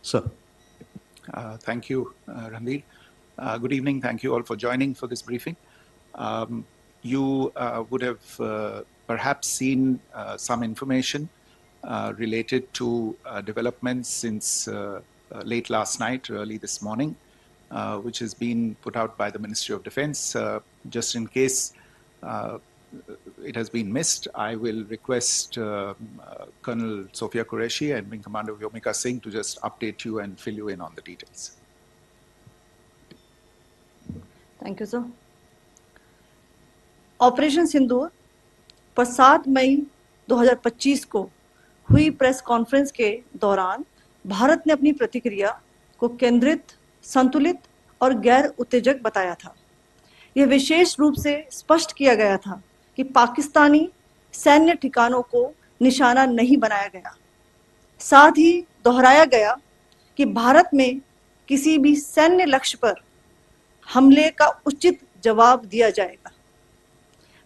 Sir. Thank you, Ranveer. Good evening. Thank you all for joining for this briefing. You would have perhaps seen some information related to developments since late last night, early this morning, which has been put out by the Ministry of Defense. Just in case it has been missed, I will request Colonel Sophia Qureshi and Wing Commander Vyomika Singh to just update you and fill you in on the details. Thank you, sir. Operation Sindoor पर 7 मई 2025 को हुई press conference के दौरान भारत ने अपनी प्रतिक्रिया को केंद्रित, संतुलित और गैर उत्तेजक बताया था। यह विशेष रूप से स्पष्ट किया गया था कि पाकिस्तानी सैन्य ठिकानों को निशाना नहीं बनाया गया। साथ ही दोहराया गया कि भारत में किसी भी सैन्य लक्ष्य पर हमले का उचित जवाब दिया जाएगा।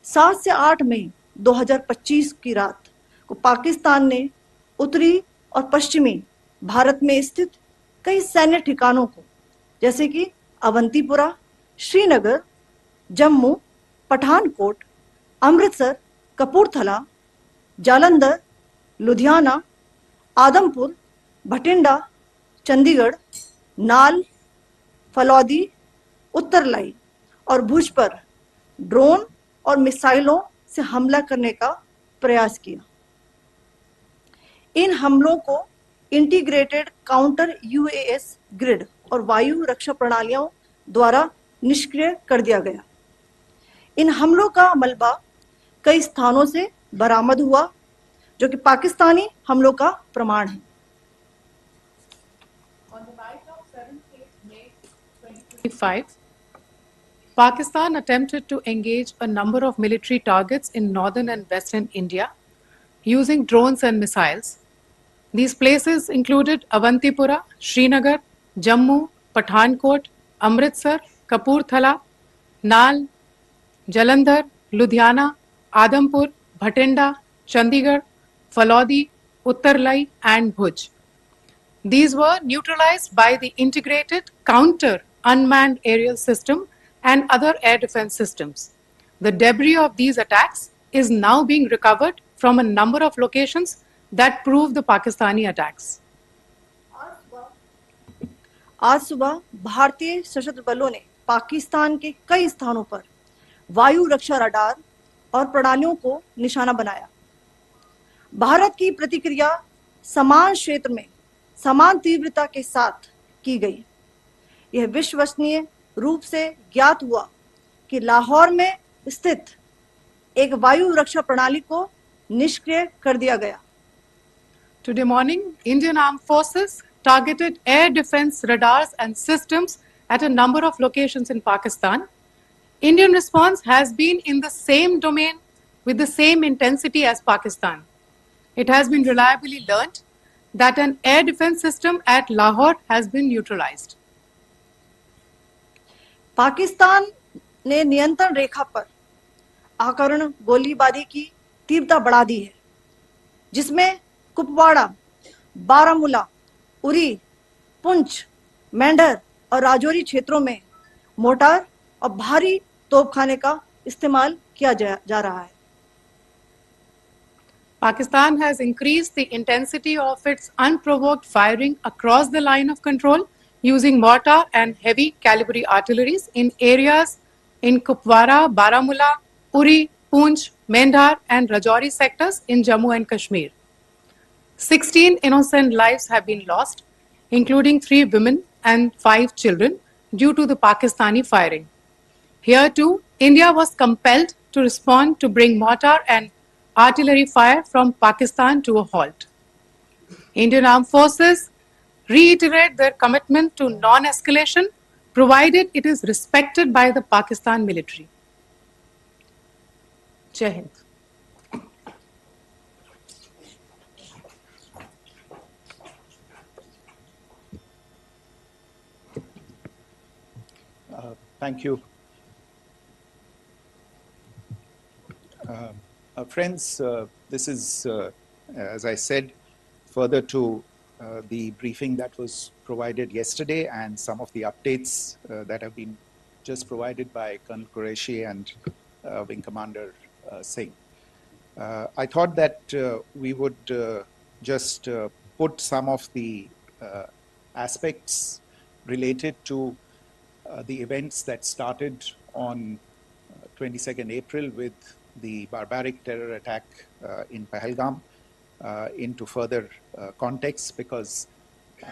7 से 8 मई 2025 की रात को पाकिस्तान ने उत्तरी और पश्चिमी भारत में स्थित कई सैन्य ठिकानों को, जैसे कि अवंतीपुरा, श्रीनगर, जम्मू, पठानकोट, अमृतसर, कपूरथला, जालंधर, लुधियाना, आदमपुर, भटिंडा, चंडीगढ़, नाल, फलौदी, उत्तरलाई और भुज पर ड्रोन और मिसाइलों से हमला करने का प्रयास किया। इन हमलों को इंटीग्रेटेड काउंटर यूएस ग्रिड और वायु रक्षा प्रणालियों द्वारा निष्क्रिय कर दिया गया। इन हमलों का मलबा कई स्थानों से बरामद हुआ, जो कि पाकिस्तानी हमलों का प्रमाण है। On the night of 7th May 2025, Pakistan attempted to engage a number of military targets in northern and western India using drones and missiles. These places included Avantipura, Srinagar, Jammu, Pathankot, Amritsar, Kapurthala, Nal, Jalandhar, Ludhiana, Adampur, Bhatinda, Chandigarh, Falodi, Uttarlai, and Bhuj. These were neutralized by the integrated counter unmanned aerial system and other air defense systems. The debris of these attacks is now being recovered from a number of locations that prove the Pakistani attacks. आज सुबह भारतीय सशस्त्र बलों ने पाकिस्तान के कई स्थानों पर वायु रक्षा रडार और प्रणालियों को निशाना बनाया। भारत की प्रतिक्रिया समान क्षेत्र में समान तीव्रता के साथ की गई। यह विश्वसनीय रूप से ज्ञात हुआ कि लाहौर में स्थित एक वायु रक्षा प्रणाली को निष्क्रिय कर दिया गया। Today morning, Indian Armed Forces targeted air defense radars and systems at a number of locations in Pakistan. Indian response has been in the same domain with the same intensity as Pakistan. It has been reliably learnt that an air defense system at Lahore has been neutralized. Pakistan ने नियंत्रण रेखा पर आकरण गोलीबारी की तीव्रता बढ़ा दी है, जिसमें कुपवाड़ा, बारामूला, उरी, पुंछ, मेंढर और राजौरी क्षेत्रों में मोर्टार और भारी तोपखाने का इस्तेमाल किया जा रहा है। Pakistan has increased the intensity of its unprovoked firing across the line of control using mortar and heavy calibre artilleries in areas in Kupwara, Baramulla, Uri, Poonch, Mendhar and Rajouri sectors in Jammu and Kashmir. 16 innocent lives have been lost, including 3 women and 5 children, due to the Pakistani firing. Here too, India was compelled to respond to bring mortar and artillery fire from Pakistan to a halt. Indian Armed Forces reiterate their commitment to non-escalation, provided it is respected by the Pakistan military. Jai Hind. Thank you. Friends, this is, as I said, further to the briefing that was provided yesterday and some of the updates that have been just provided by Colonel Qureshi and Wing Commander Singh. I thought that we would just put some of the aspects related to the events that started on 22nd April with the barbaric terror attack in Pahalgam into further context, because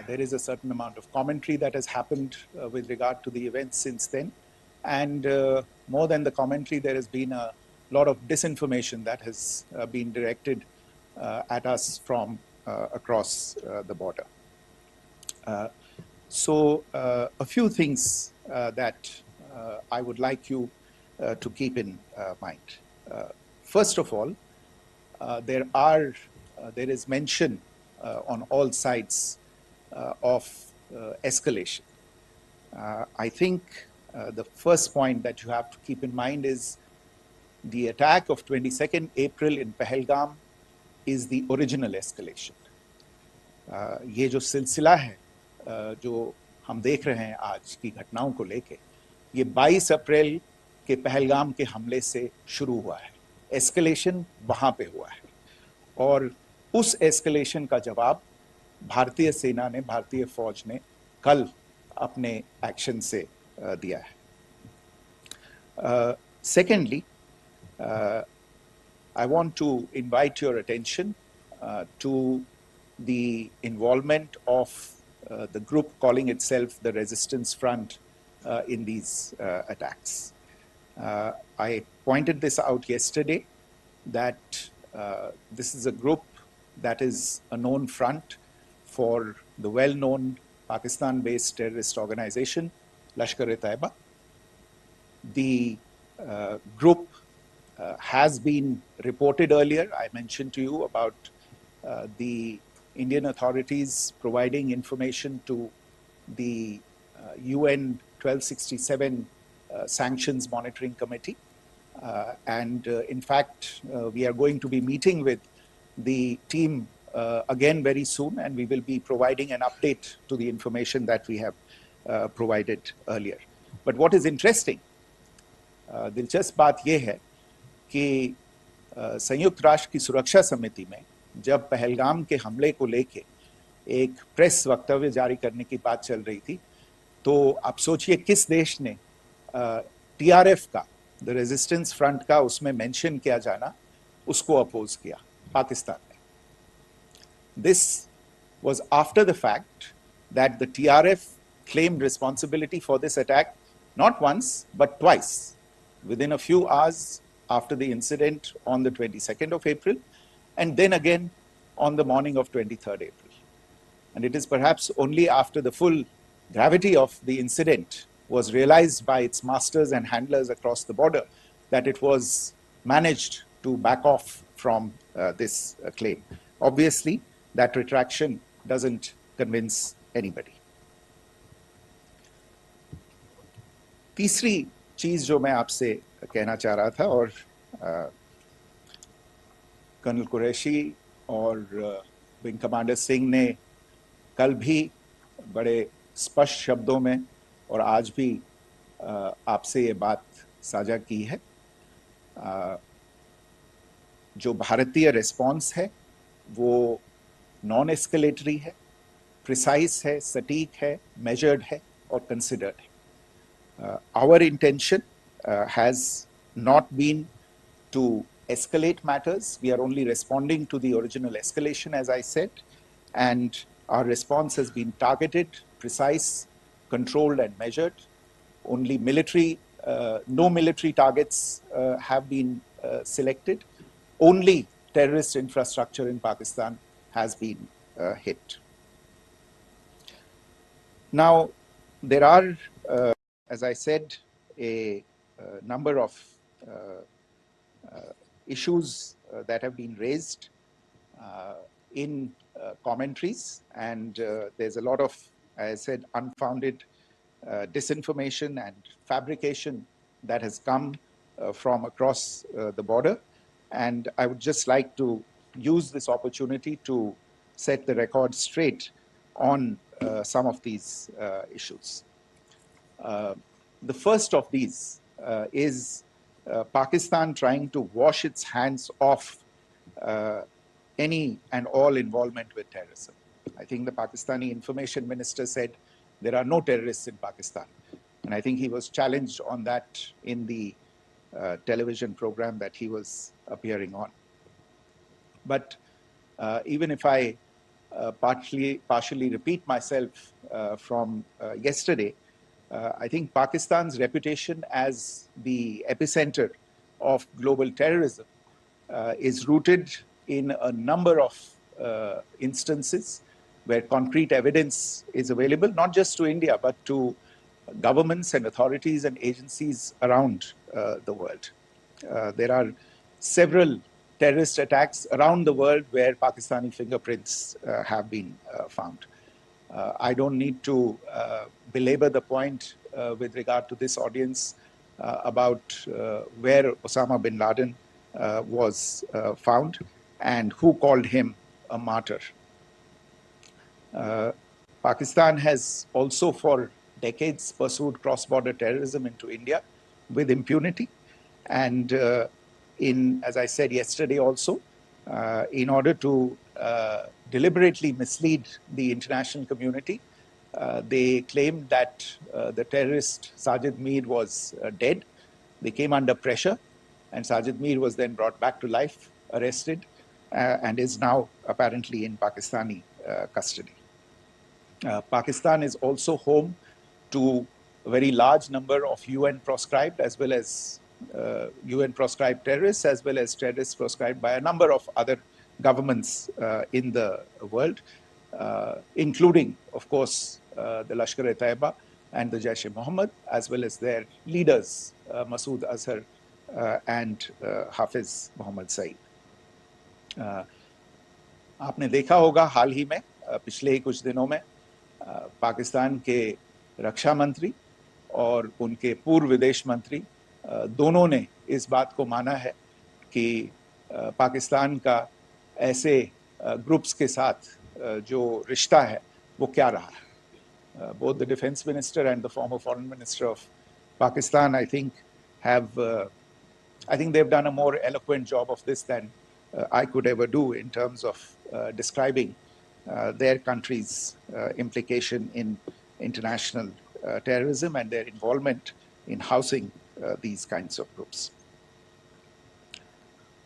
there is a certain amount of commentary that has happened with regard to the events since then. And more than the commentary, there has been a lot of disinformation that has been directed at us from across the border. So a few things that I would like you to keep in mind. First of all, there is mention on all sides of escalation. I think the first point that you have to keep in mind is the attack of 22nd April in Pahalgam is the original escalation. ये जो सिलसिला है जो हम देख रहे हैं आज की घटनाओं को लेके, ये 22 अप्रैल के पहलगाम के हमले से शुरू हुआ है. एस्केलेशन वहां पे हुआ है और उस एस्केलेशन का जवाब भारतीय सेना ने, भारतीय फौज ने कल अपने एक्शन से दिया है. Secondly, I want to invite your attention to the involvement of the group calling itself the Resistance Front in these attacks. I pointed this out yesterday that this is a group that is a known front for the well-known Pakistan-based terrorist organization, Lashkar-e-Taiba. The group has been reported earlier. I mentioned to you about the Indian authorities providing information to the UN 1267 Sanctions Monitoring Committee. And in fact, we are going to be meeting with the team again very soon, and we will be providing an update to the information that we have provided earlier. But what is interesting, दिलचस्प बात यह है कि संयुक्त राष्ट्र की सुरक्षा समिति में जब पहलगाम के हमले को लेके एक प्रेस वक्तव्य जारी करने की बात चल रही थी, तो आप सोचिए किस देश ने टीआरएफ का, द रेजिस्टेंस फ्रंट का उसमें मेंशन किया जाना, उसको अपोज किया, पाकिस्तान ने. This was after the fact that the TRF claimed responsibility for this attack not once but twice, within a few hours after the incident on the 22nd of April, and then again on the morning of 23rd April. And it is perhaps only after the full gravity of the incident was realized by its masters and handlers across the border that it was managed to back off from this claim. Obviously, that retraction doesn't convince anybody. तीसरी चीज जो मैं आपसे कहना चाह रहा था, और कर्नल कुरैशी और विंग कमांडर सिंह ने कल भी बड़े स्पष्ट शब्दों में और आज भी आपसे ये बात साझा की है. जो भारतीय रिस्पॉन्स है वो नॉन एस्केलेटरी है, प्रिसाइज है, सटीक है, मेजर्ड है और कंसिडर्ड है. Our intention has not been to escalate matters. We are only responding to the original escalation, as I said, and our response has been targeted, precise, controlled and measured. Only military, no military targets have been selected. Only terrorist infrastructure in Pakistan has been hit. Now, there are, as I said, a number of issues that have been raised in commentaries, and there's a lot of, as I said, unfounded disinformation and fabrication that has come from across the border. And I would just like to use this opportunity to set the record straight on some of these issues. The first of these is Pakistan trying to wash its hands off any and all involvement with terrorism. I think the Pakistani information minister said there are no terrorists in Pakistan. And I think he was challenged on that in the television program that he was appearing on. But even if I partially repeat myself from yesterday, I think Pakistan's reputation as the epicenter of global terrorism is rooted in a number of instances where concrete evidence is available, not just to India, but to governments and authorities and agencies around the world. There are several terrorist attacks around the world where Pakistani fingerprints have been found. I don't need to belabor the point with regard to this audience about where Osama bin Laden was found and who called him a martyr. Pakistan has also for decades pursued cross-border terrorism into India with impunity. And as I said yesterday also, in order to deliberately mislead the international community, they claimed that the terrorist Sajid Mir was dead. They came under pressure, and Sajid Mir was then brought back to life, arrested, and is now apparently in Pakistani custody. Pakistan is also home to a very large number of UN proscribed as well as UN proscribed terrorists, as well as terrorists proscribed by a number of other governments in the world, including, of course, the Lashkar-e-Taiba and the Jaish-e-Mohammed, as well as their leaders, Masood Azhar and Hafiz Mohammed Saeed. आपने देखा होगा हाल ही में पिछले ही कुछ दिनों में पाकिस्तान के रक्षा मंत्री और उनके पूर्व विदेश मंत्री दोनों ने इस बात को माना है कि पाकिस्तान का ऐसे ग्रुप्स के साथ जो रिश्ता है वो क्या रहा है. Both the defense minister and the former foreign minister of Pakistan, I think they've done a more eloquent job of this than I could ever do in terms of describing their country's implication in international terrorism and their involvement in housing these kinds of groups.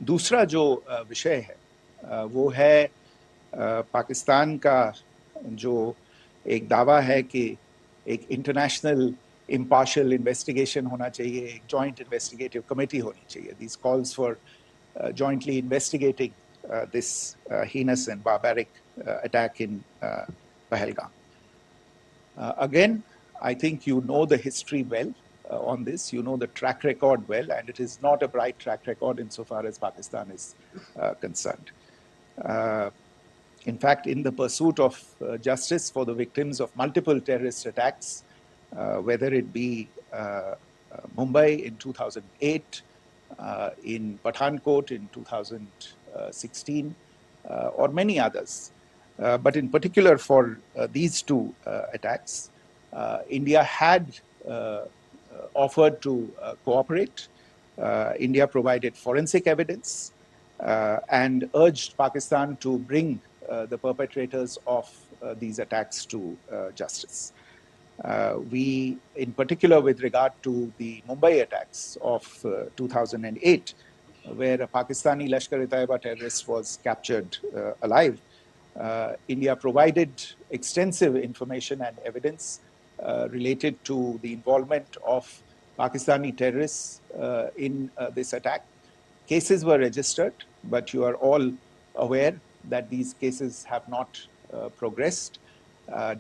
दूसरा जो विषय है वो है पाकिस्तान का जो एक दावा है कि एक इंटरनेशनल impartial investigation होना चाहिए, एक joint investigative committee होनी चाहिए. These calls for jointly investigating this heinous and barbaric attack in Pahalgam. Again, I think you know the history well on this. You know the track record well, and it is not a bright track record insofar as Pakistan is concerned. In fact, in the pursuit of justice for the victims of multiple terrorist attacks, whether it be Mumbai in 2008, in Pathankot in 2016, or many others. But in particular for these two attacks, India had offered to cooperate. India provided forensic evidence and urged Pakistan to bring the perpetrators of these attacks to justice. We, in particular with regard to the Mumbai attacks of 2008, where a Pakistani Lashkar-e-Taiba terrorist was captured alive, India provided extensive information and evidence related to the involvement of Pakistani terrorists in this attack. Cases were registered, but you are all aware that these cases have not progressed,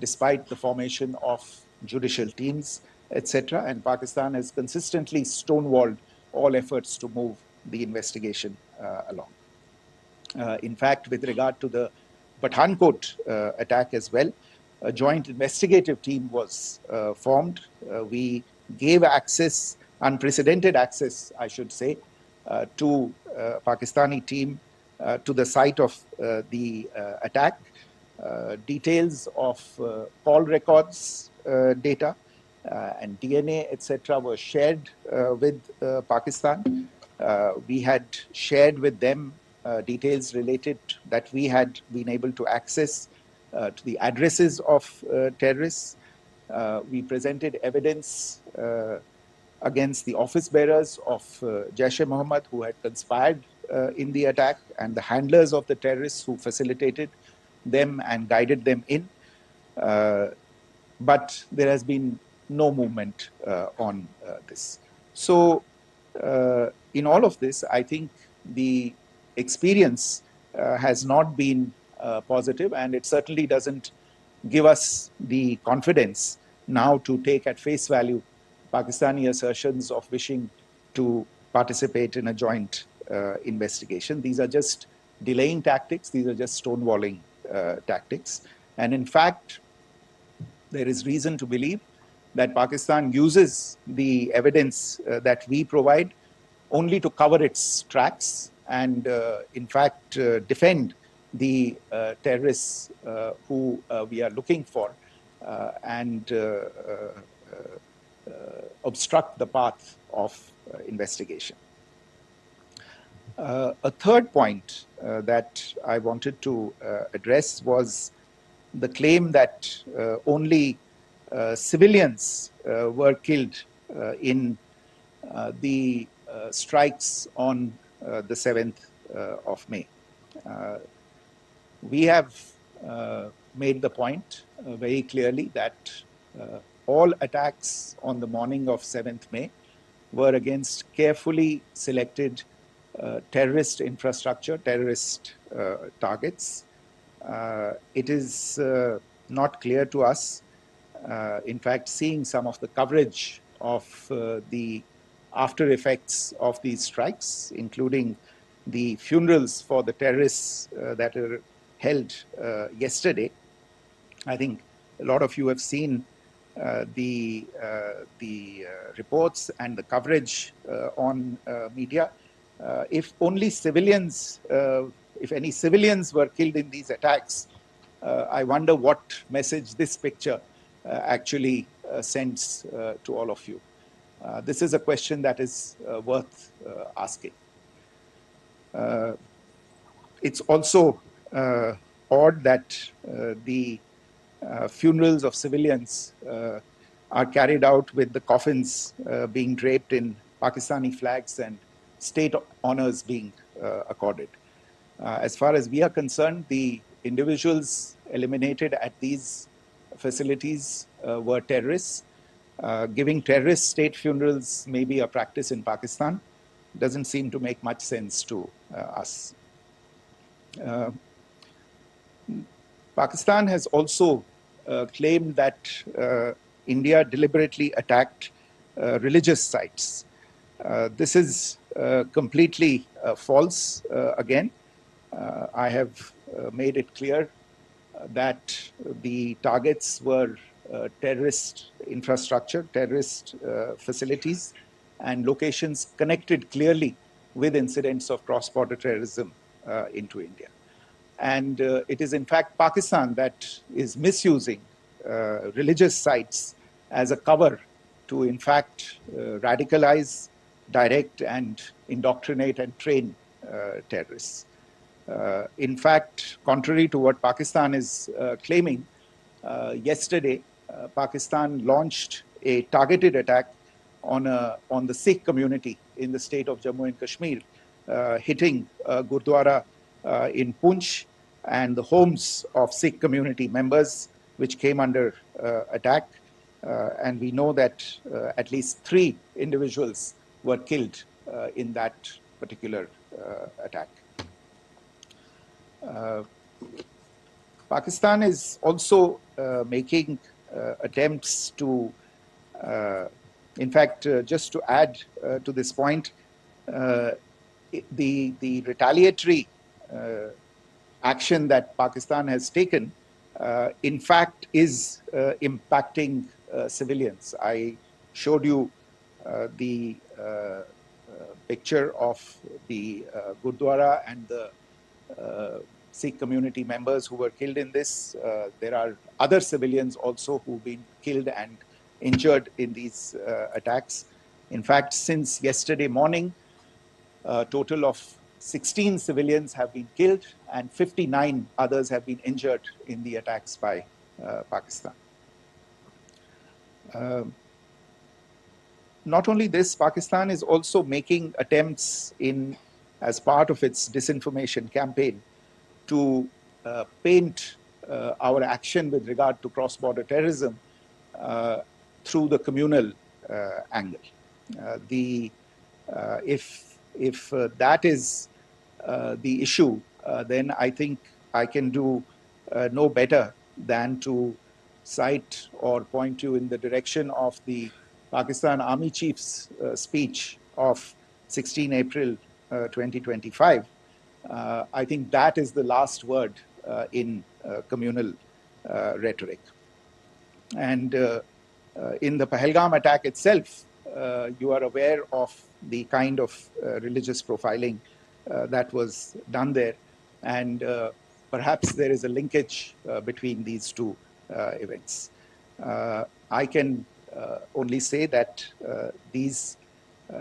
despite the formation of judicial teams, etc. And Pakistan has consistently stonewalled all efforts to move the investigation along. In fact, with regard to the Pathankot attack as well, a joint investigative team was formed. We gave access, unprecedented access, I should say, to Pakistani team to the site of the attack. details of call records data and DNA, etc., were shared with Pakistan. We had shared with them details related that we had been able to access to the addresses of terrorists. We presented evidence against the office bearers of Jaish-e-Mohammed who had conspired in the attack, and the handlers of the terrorists who facilitated them and guided them in. But there has been no movement on this. So in all of this, I think the experience has not been positive, and it certainly doesn't give us the confidence now to take at face value Pakistani assertions of wishing to participate in a joint investigation. These are just delaying tactics. These are just stonewalling tactics. And in fact, there is reason to believe that Pakistan uses the evidence that we provide only to cover its tracks and, in fact, defend the terrorists who we are looking for and obstruct the path of investigation. A third point that I wanted to address was the claim that only civilians were killed in the strikes on the 7th of May. We have made the point very clearly that all attacks on the morning of 7th May were against carefully selected terrorist infrastructure, terrorist targets. It is not clear to us, in fact, seeing some of the coverage of the after effects of these strikes, including the funerals for the terrorists that were held yesterday. I think a lot of you have seen the reports and the coverage on media. If only civilians, if any civilians were killed in these attacks, I wonder what message this picture actually sends to all of you. This is a question that is worth asking. It's also odd that the funerals of civilians are carried out with the coffins being draped in Pakistani flags and state honors being accorded. As far as we are concerned, the individuals eliminated at these facilities were terrorists. Giving terrorist state funerals may be a practice in Pakistan. Doesn't seem to make much sense to us. Pakistan has also claimed that India deliberately attacked religious sites. This is completely false again. I have made it clear that the targets were terrorist infrastructure, terrorist facilities, and locations connected clearly with incidents of cross-border terrorism into India. And it is in fact Pakistan that is misusing religious sites as a cover to in fact radicalize, direct and indoctrinate and train terrorists. In fact, contrary to what Pakistan is claiming, yesterday Pakistan launched a targeted attack on the Sikh community in the state of Jammu and Kashmir, hitting Gurdwara in Poonch and the homes of Sikh community members, which came under attack. And we know that at least 3 individuals were killed in that particular attack. Pakistan is also making attempts to, in fact, just to add to this point, the retaliatory action that Pakistan has taken, in fact, is impacting civilians. I showed you the picture of the Gurdwara and the Sikh community members who were killed in this. There are other civilians also who've been killed and injured in these attacks. In fact, since yesterday morning, a total of 16 civilians have been killed and 59 others have been injured in the attacks by Pakistan. Not only this, Pakistan is also making attempts as part of its disinformation campaign to paint our action with regard to cross-border terrorism through the communal angle. If that is the issue, then I think I can do no better than to cite or point you in the direction of the Pakistan Army Chief's speech of 16 April 2025. I think that is the last word in communal rhetoric. And in the Pahalgam attack itself, you are aware of the kind of religious profiling that was done there. And perhaps there is a linkage between these two events. I can only say that these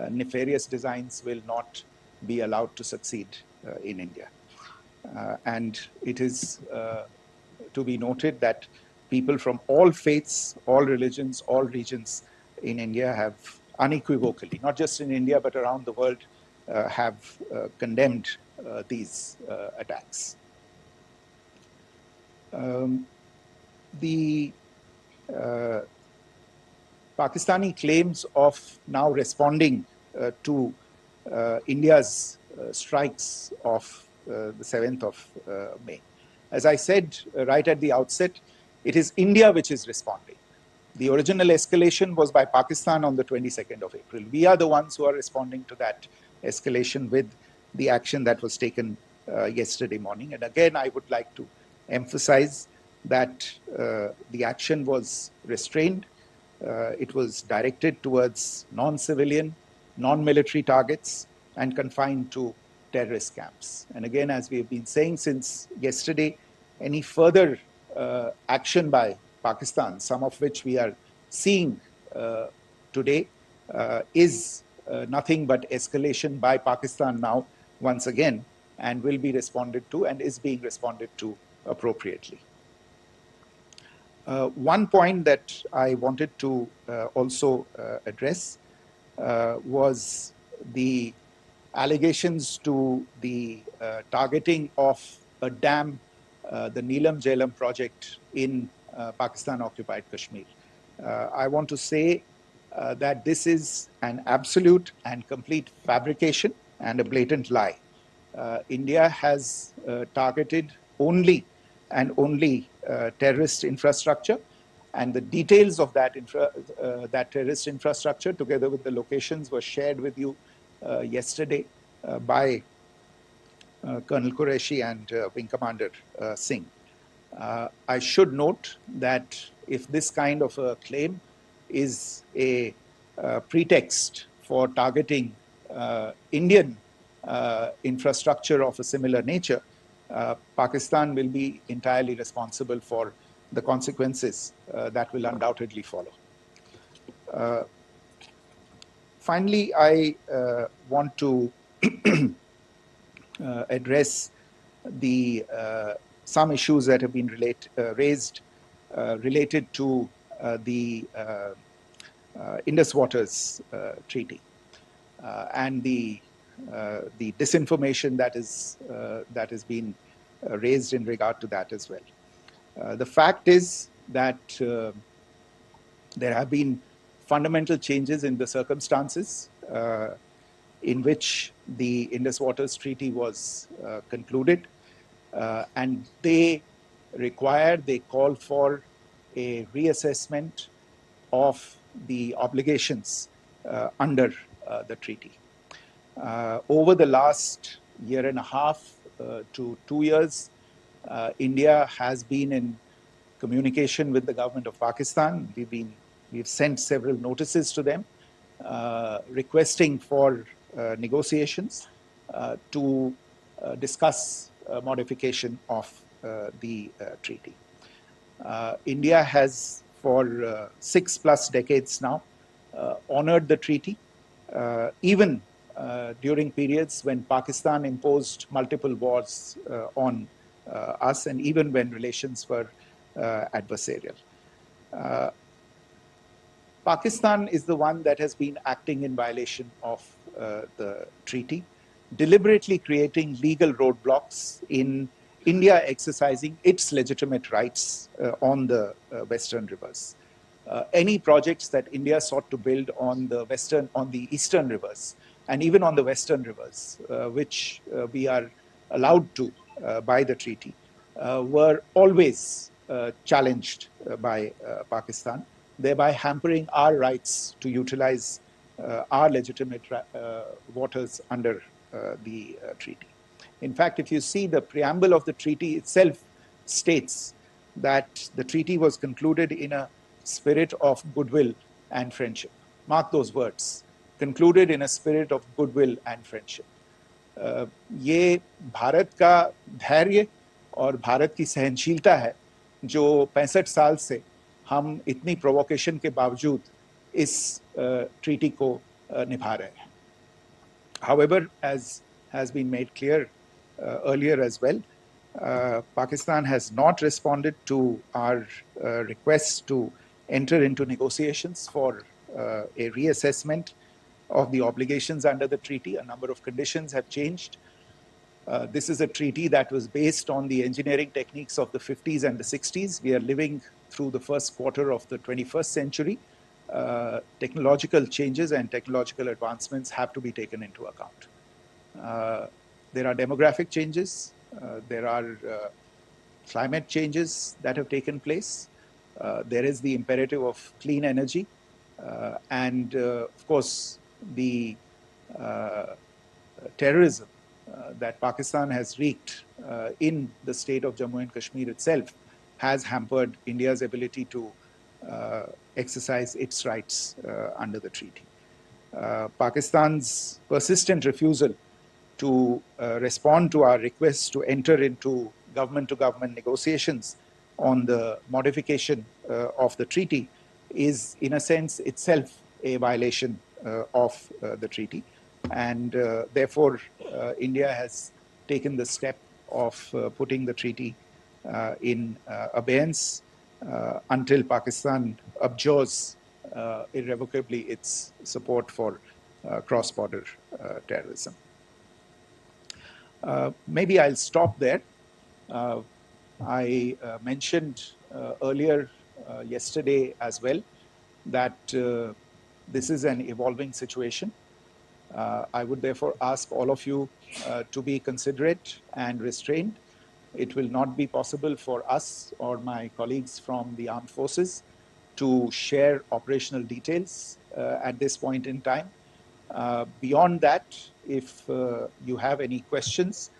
nefarious designs will not be allowed to succeed in India. And it is to be noted that people from all faiths, all religions, all regions in India have unequivocally, not just in India, but around the world, have condemned these attacks. The Pakistani claims of now responding to India's strikes of the 7th of May. As I said right at the outset, it is India which is responding. The original escalation was by Pakistan on the 22nd of April. We are the ones who are responding to that escalation with the action that was taken yesterday morning. And again, I would like to emphasize that the action was restrained. It was directed towards non-civilian, non-military targets and confined to terrorist camps. And again, as we have been saying since yesterday, any further action by Pakistan, some of which we are seeing today, is nothing but escalation by Pakistan now, once again, and will be responded to and is being responded to appropriately. One point that I wanted to also address was the allegations to the targeting of a dam, the Neelam Jhelum project in Pakistan-occupied Kashmir. I want to say that this is an absolute and complete fabrication and a blatant lie. India has targeted only and only terrorist infrastructure, and the details of that terrorist infrastructure, together with the locations, were shared with you yesterday by Colonel Qureshi and Wing Commander Singh. I should note that if this kind of a claim is a pretext for targeting Indian infrastructure of a similar nature, Pakistan will be entirely responsible for the consequences that will undoubtedly follow. Finally, I want to address some issues that have been raised related to the Indus Waters Treaty and the disinformation that has been raised in regard to that as well. The fact is that there have been fundamental changes in the circumstances in which the Indus Waters Treaty was concluded, and they call for a reassessment of the obligations under the treaty. Over the last year and a half to 2 years, India has been in communication with the government of Pakistan. We've sent several notices to them requesting for negotiations to discuss modification of the treaty. India has, for 6+ decades now, honored the treaty, even during periods when Pakistan imposed multiple wars on us, and even when relations were adversarial. Pakistan is the one that has been acting in violation of the treaty, deliberately creating legal roadblocks in India exercising its legitimate rights on the Western rivers. Any projects that India sought to build on the Eastern rivers, and even on the Western rivers, which we are allowed to by the treaty, were always challenged by Pakistan, thereby hampering our rights to utilize our legitimate waters under the treaty. In fact, if you see, the preamble of the treaty itself states that the treaty was concluded in a spirit of goodwill and friendship. Mark those words, concluded in a spirit of goodwill and friendship. ये भारत का धैर्य और भारत की सहनशीलता है जो 65 साल से हम इतनी प्रोवोकेशन के बावजूद इस ट्रीटी को निभा रहे हैं. However, as has been made clear earlier as well, Pakistan has not responded to our requests to enter into negotiations for a reassessment of the obligations under the treaty. A number of conditions have changed. This is a treaty that was based on the engineering techniques of the 50s and the 60s. We are living through the first quarter of the 21st century. Technological changes and technological advancements have to be taken into account. There are demographic changes. There are climate changes that have taken place. There is the imperative of clean energy. And of course, the terrorism that Pakistan has wreaked in the state of Jammu and Kashmir itself has hampered India's ability to exercise its rights under the treaty. Pakistan's persistent refusal to respond to our requests to enter into government-to-government negotiations on the modification of the treaty is, in a sense, itself a violation of the treaty. And therefore, India has taken the step of putting the treaty in abeyance until Pakistan abjures irrevocably its support for cross-border terrorism. Maybe I'll stop there. I mentioned earlier yesterday as well that this is an evolving situation. I would therefore ask all of you to be considerate and restrained. It will not be possible for us or my colleagues from the armed forces to share operational details at this point in time. Beyond that, if you have any questions,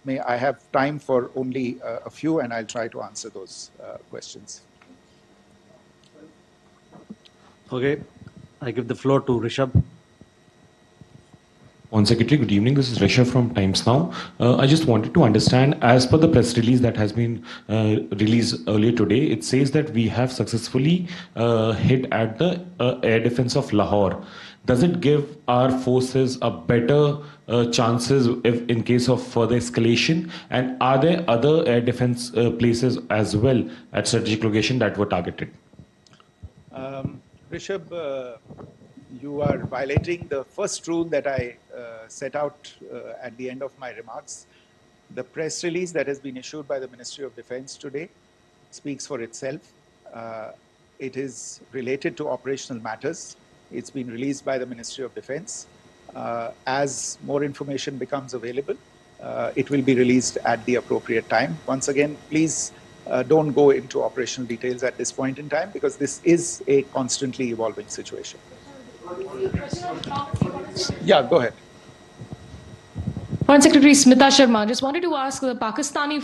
may I have time for only a few, and I'll try to answer those questions. Okay, I give the floor to Rishabh. On Secretary, good evening. This is Rishabh from Times Now. I just wanted to understand, as per the press release that has been released earlier today, it says that we have successfully hit at the air defense of Lahore. Does it give our forces a better chances if in case of further escalation? And are there other air defense places as well at strategic location that were targeted? Rishabh, you are violating the first rule that I set out at the end of my remarks. The press release that has been issued by the Ministry of Defense today speaks for itself. It is related to operational matters. It's been released by the Ministry of Defense. As more information becomes available, it will be released at the appropriate time. Once again, please don't go into operational details at this point in time, because this is a constantly evolving situation. Yeah, go ahead. Foreign Secretary Smita Sharma, just wanted to ask, the Pakistani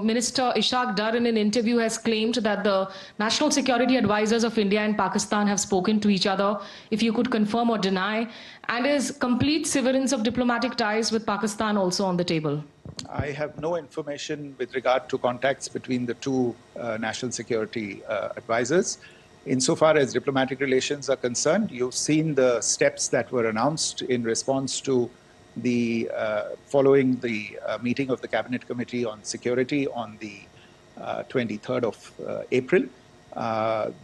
Minister Ishaq Dar in an interview has claimed that the national security advisors of India and Pakistan have spoken to each other, if you could confirm or deny, and is complete severance of diplomatic ties with Pakistan also on the table? I have no information with regard to contacts between the two national security advisors. Insofar as diplomatic relations are concerned, you've seen the steps that were announced in response to the following the meeting of the Cabinet Committee on Security on the 23rd of April.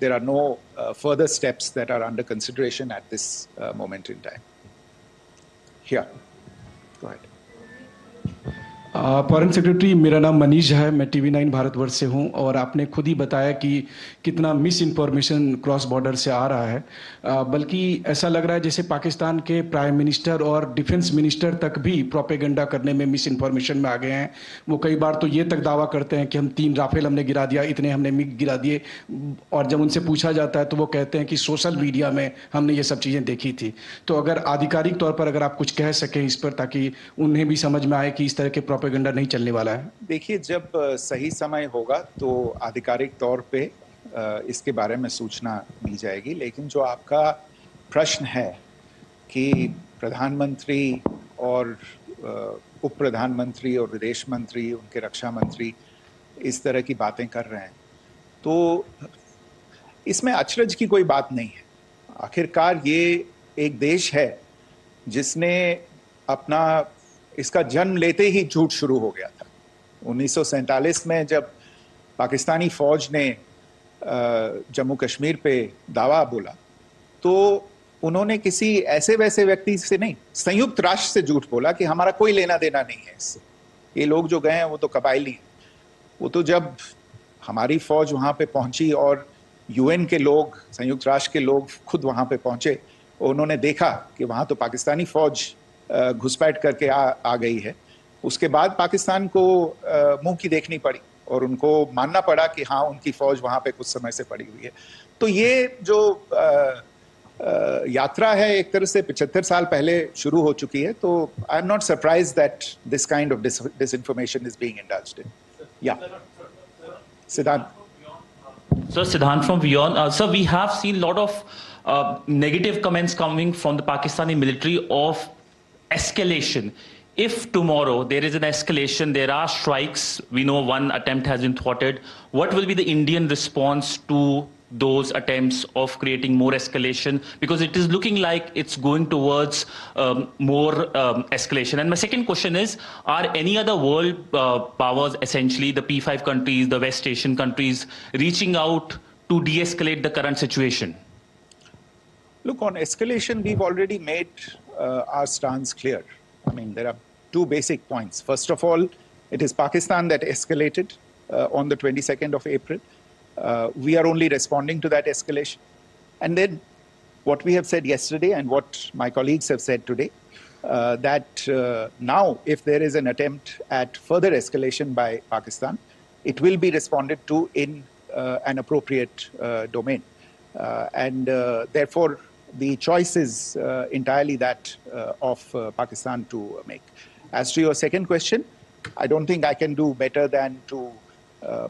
There are no further steps that are under consideration at this moment in time. Here, go ahead. Foreign secretary, मेरा नाम मनीष है, मैं TV9 Bharatvarsh से हूं, और आपने खुद ही बताया कि कितना मिस इन्फॉर्मेशन क्रॉस बॉर्डर से आ रहा है, बल्कि ऐसा लग रहा है जैसे पाकिस्तान के प्राइम मिनिस्टर और डिफेंस मिनिस्टर तक भी प्रोपेगेंडा करने में मिस इन्फॉर्मेशन में आ गए हैं। वो कई बार तो ये तक दावा करते हैं कि हम 3 राफेल हमने गिरा दिया, इतने हमने मिग गिरा दिए, और जब उनसे पूछा जाता है तो वो कहते हैं कि सोशल मीडिया में हमने ये सब चीज़ें देखी थी। तो अगर आधिकारिक तौर पर अगर आप कुछ कह सकें इस पर, ताकि उन्हें भी समझ में आए कि इस तरह के प्रोपेगेंडा नहीं चलने वाला है। देखिए, जब सही समय होगा तो आधिकारिक तौर पे इसके बारे में सूचना दी जाएगी, लेकिन जो आपका प्रश्न है कि प्रधानमंत्री और उप प्रधानमंत्री और विदेश मंत्री, उनके रक्षा मंत्री इस तरह की बातें कर रहे हैं, तो इसमें अचरज की कोई बात नहीं है। आखिरकार ये एक देश है जिसने अपना इसका जन्म लेते ही झूठ शुरू हो गया था। 1947 में जब पाकिस्तानी फौज ने जम्मू कश्मीर पे दावा बोला, तो उन्होंने किसी ऐसे वैसे व्यक्ति से नहीं, संयुक्त राष्ट्र से झूठ बोला कि हमारा कोई लेना देना नहीं है इससे, ये लोग जो गए हैं वो तो कबायली हैं। वो तो जब हमारी फौज वहाँ पे पहुंची और UN के लोग, संयुक्त राष्ट्र के लोग खुद वहाँ पे पहुंचे, उन्होंने देखा कि वहाँ तो पाकिस्तानी फौज घुसपैठ करके आ गई है, उसके बाद पाकिस्तान को मुंह की देखनी पड़ी और उनको मानना पड़ा कि हाँ, उनकी फौज वहाँ पे कुछ समय से पड़ी हुई है। तो ये जो यात्रा है एक तरह से 75 साल पहले शुरू हो चुकी है, तो I am not surprise that this kind of disinformation is being indulged in. Yeah. Siddhant. Sir, Siddhant from Beyond. Sir, we have seen a lot of negative comments coming from the Pakistani military of escalation. If tomorrow there is an escalation, there are strikes, we know one attempt has been thwarted, what will be the Indian response to those attempts of creating more escalation? Because it is looking like it's going towards more escalation. And my second question is, are any other world powers, essentially the P5 countries, the West Asian countries, reaching out to de-escalate the current situation? Look, on escalation, we've already made our stance clear. I mean, there are 2 basic points. First of all, it is Pakistan that escalated on the 22nd of April. We are only responding to that escalation. And then what we have said yesterday and what my colleagues have said today, that now if there is an attempt at further escalation by Pakistan, it will be responded to in an appropriate domain. And therefore, the choice is entirely that of Pakistan to make. As to your second question, I don't think I can do better than to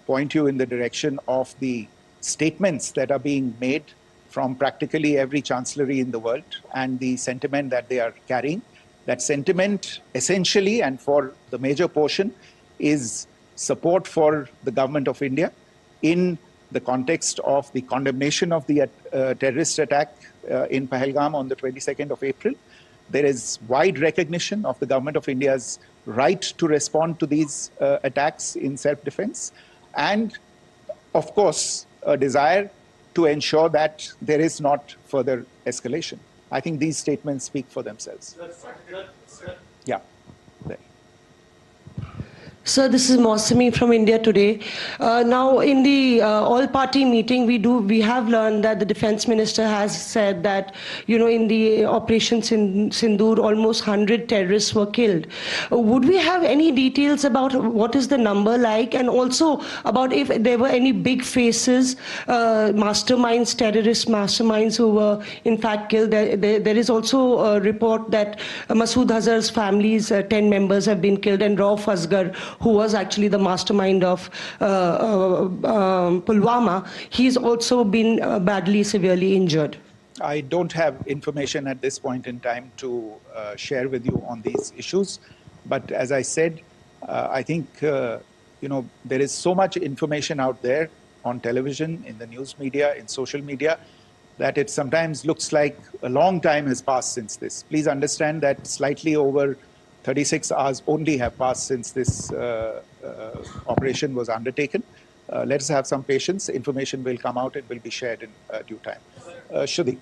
point you in the direction of the statements that are being made from practically every chancellery in the world and the sentiment that they are carrying. That sentiment essentially, and for the major portion, is support for the government of India in the context of the condemnation of the terrorist attack in Pahalgam on the 22nd of April. There is wide recognition of the government of India's right to respond to these attacks in self-defense, and of course a desire to ensure that there is not further escalation. I think these statements speak for themselves. Yeah. Sir, this is Mosami from India Today. Now, in the all-party meeting, we have learned that the defense minister has said that, in the Operation Sindoor, almost 100 terrorists were killed. Would we have any details about what is the number like, and also about if there were any big faces, masterminds, terrorist masterminds who were in fact killed? There is also a report that Masood Azhar's family's 10 members have been killed, and Rauf Asghar, who was actually the mastermind of Pulwama, he's also been badly, severely injured. I don't have information at this point in time to share with you on these issues. But as I said, I think, there is so much information out there on television, in the news media, in social media, that it sometimes looks like a long time has passed since this. Please understand that slightly over 36 hours only have passed since this operation was undertaken. Let us have some patience. Information will come out. It will be shared in due time. Shruti.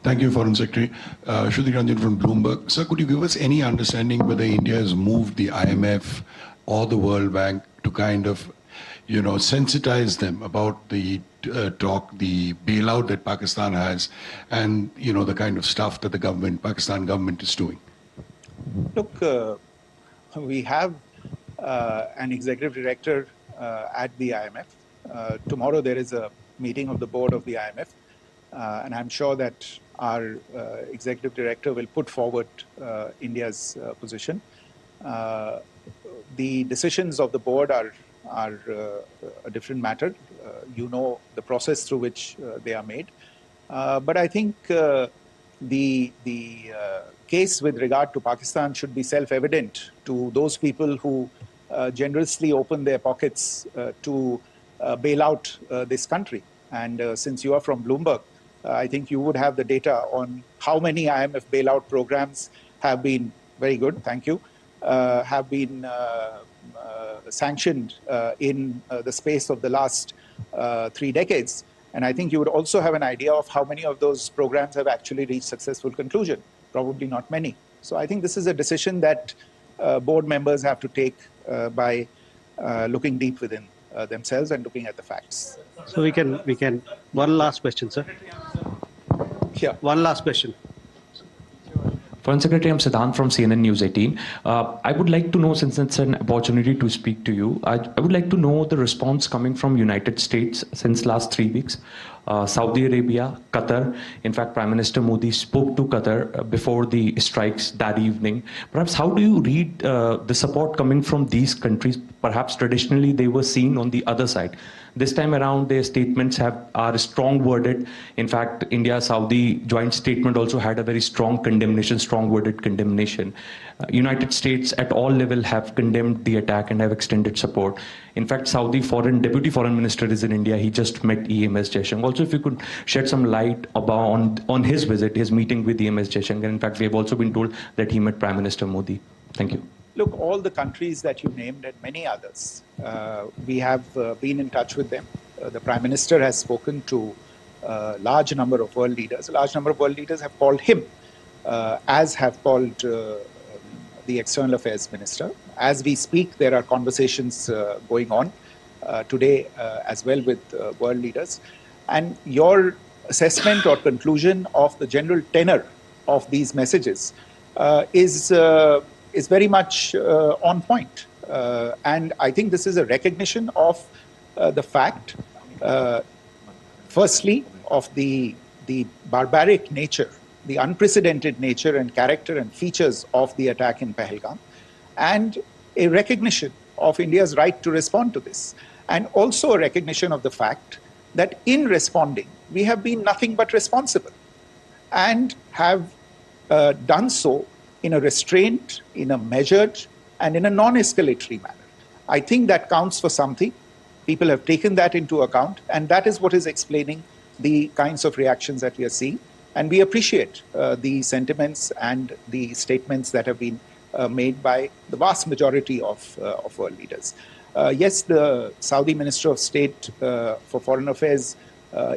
Thank you, Foreign Secretary. Shruti Ranjan from Bloomberg. Sir, could you give us any understanding whether India has moved the IMF or the World Bank to kind of, sensitize them about the the bailout that Pakistan has, and the kind of stuff that the Pakistan government is doing? Look, we have an executive director at the IMF. Tomorrow there is a meeting of the board of the IMF, and I'm sure that our executive director will put forward India's position. The decisions of the board are a different matter. The process through which they are made. But I think the case with regard to Pakistan should be self-evident to those people who generously open their pockets to bail out this country. And since you are from Bloomberg, I think you would have the data on how many IMF bailout programs have been, very good, thank you, have been sanctioned in the space of the last 3 decades. And I think you would also have an idea of how many of those programs have actually reached successful conclusion. Probably not many. So I think this is a decision that board members have to take by looking deep within themselves and looking at the facts. So we can, one last question, sir. Yeah. One last question. Foreign Secretary, I'm Siddhant from CNN News 18. I would like to know, since it's an opportunity to speak to you, I would like to know the response coming from United States since last 3 weeks. Saudi Arabia, Qatar. In fact, Prime Minister Modi spoke to Qatar before the strikes that evening. Perhaps how do you read the support coming from these countries? Perhaps traditionally they were seen on the other side. This time around, their statements are strong worded. In fact, India-Saudi joint statement also had a very strong condemnation, strong worded condemnation. United States at all level have condemned the attack and have extended support. In fact, Saudi Deputy Foreign Minister is in India. He just met EMS Jaishankar. Also, if you could shed some light on his visit, his meeting with EMS Jaishankar. In fact, we have also been told that he met Prime Minister Modi. Thank you. Look, all the countries that you named and many others, we have been in touch with them. The Prime Minister has spoken to a large number of world leaders. A large number of world leaders have called him, as have called the External Affairs Minister. As we speak, there are conversations going on today as well with world leaders. And your assessment or conclusion of the general tenor of these messages is very much on point. And I think this is a recognition of the fact, firstly, of the barbaric nature, the unprecedented nature and character and features of the attack in Pahalgam, and a recognition of India's right to respond to this. And also a recognition of the fact that in responding, we have been nothing but responsible and have done so in a restrained, in a measured, and in a non-escalatory manner. I think that counts for something. People have taken that into account, and that is what is explaining the kinds of reactions that we are seeing. And we appreciate the sentiments and the statements that have been made by the vast majority of world leaders. Yes, the Saudi Minister of State for Foreign Affairs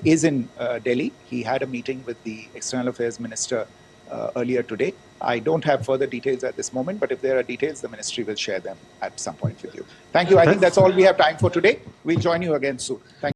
is in Delhi. He had a meeting with the External Affairs Minister earlier today. I don't have further details at this moment, but if there are details, the ministry will share them at some point with you. Thank you. I think that's all we have time for today. We'll join you again soon. Thank you.